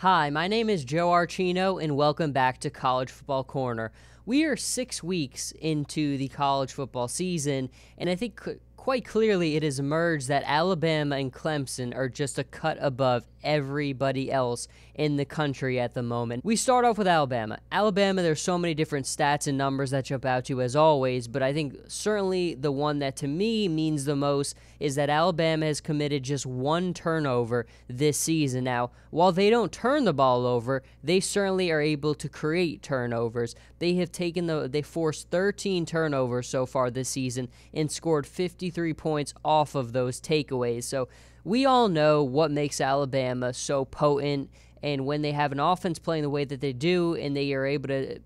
Hi, my name is Joe Archino, and welcome back to College Football Corner. We are 6 weeks into the college football season, and I think quite clearly it has emerged that Alabama and Clemson are just a cut above everybody else in the country at the moment. We start off with Alabama. Alabama, there's so many different stats and numbers that jump out to you as always, but I think certainly the one that to me means the most is that Alabama has committed just one turnover this season. Now, while they don't turn the ball over, they certainly are able to create turnovers. They forced 13 turnovers so far this season and scored 53 points off of those takeaways. So we all know what makes Alabama so potent, and when they have an offense playing the way that they do and they are able to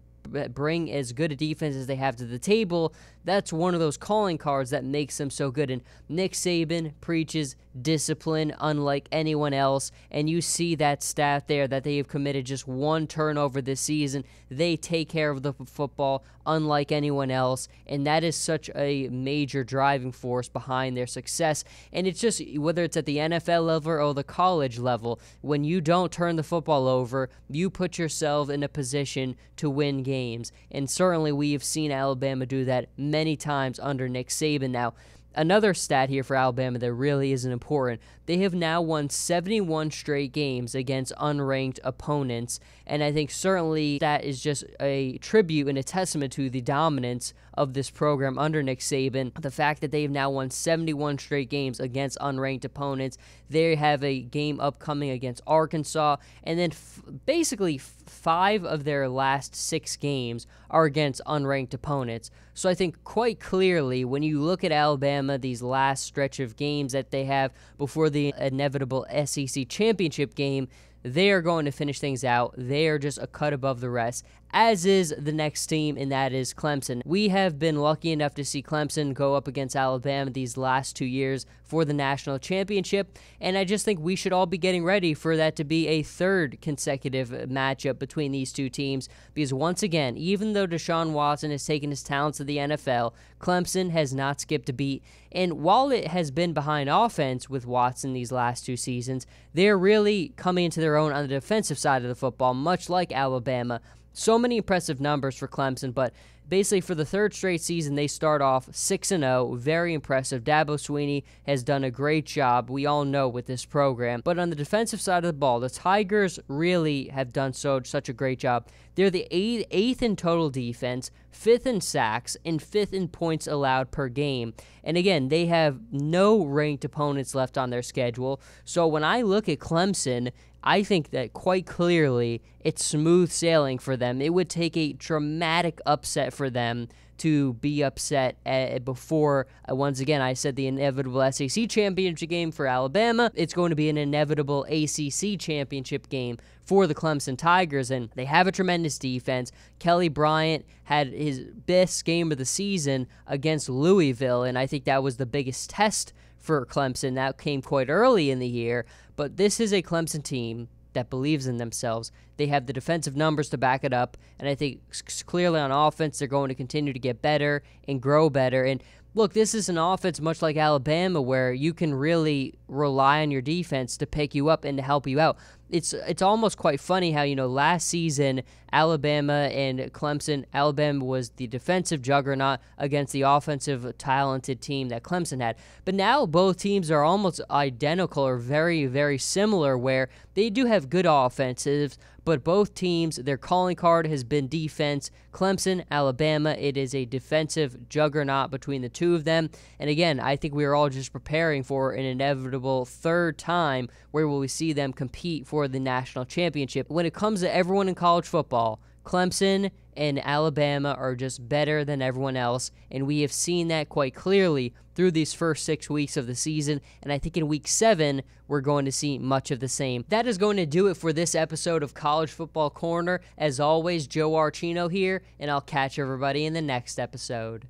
bring as good a defense as they have to the table, that's one of those calling cards that makes them so good. And Nick Saban preaches discipline unlike anyone else, and you see that stat there that they have committed just one turnover this season. They take care of the football unlike anyone else, and that is such a major driving force behind their success. And it's just, whether it's at the NFL level or the college level, when you don't turn the football over, you put yourself in a position to win games. And certainly we have seen Alabama do that many times under Nick Saban. Now, another stat here for Alabama that really isn't important: they have now won 71 straight games against unranked opponents, and I think certainly that is just a tribute and a testament to the dominance of this program under Nick Saban. The fact that they've now won 71 straight games against unranked opponents. They have a game upcoming against Arkansas, and then basically 5 of their last 6 games are against unranked opponents. So I think quite clearly when you look at Alabama, these last stretch of games that they have before the inevitable SEC championship game, they are going to finish things out. They are just a cut above the rest, as is the next team, and that is Clemson. We have been lucky enough to see Clemson go up against Alabama these last 2 years for the national championship, and I just think we should all be getting ready for that to be a third consecutive matchup between these two teams, because once again, even though Deshaun Watson has taken his talents to the NFL, Clemson has not skipped a beat, and while it has been behind offense with Watson these last 2 seasons, they're really coming into their own on the defensive side of the football, much like Alabama. So many impressive numbers for Clemson, but basically for the third straight season, they start off 6-0, very impressive. Dabo Swinney has done a great job, we all know, with this program. But on the defensive side of the ball, the Tigers really have done such a great job. They're the 8th in total defense, 5th in sacks, and 5th in points allowed per game. And again, they have no ranked opponents left on their schedule. So when I look at Clemson, I think that quite clearly it's smooth sailing for them. It would take a dramatic upset for them to be upset before, once again, I said the inevitable SEC championship game for Alabama. It's going to be an inevitable ACC championship game for the Clemson Tigers, and they have a tremendous defense. Kelly Bryant had his best game of the season against Louisville, and I think that was the biggest test for Clemson. That came quite early in the year, but this is a Clemson team that believes in themselves. They have the defensive numbers to back it up, and I think clearly on offense they're going to continue to get better and grow better. And look, this is an offense much like Alabama where you can really rely on your defense to pick you up and to help you out. It's almost quite funny how, last season, Alabama and Clemson, Alabama was the defensive juggernaut against the offensive talented team that Clemson had. But now both teams are almost identical or very, very similar, where they do have good offensives, but both teams, their calling card has been defense. Clemson, Alabama, it is a defensive juggernaut between the two of them. And again, I think we are all just preparing for an inevitable third time where will we see them compete for the national championship. When it comes to everyone in college football, Clemson and Alabama are just better than everyone else, and we have seen that quite clearly through these first 6 weeks of the season, and I think in week 7, we're going to see much of the same. That is going to do it for this episode of College Football Corner. As always, Joe Archino here, and I'll catch everybody in the next episode.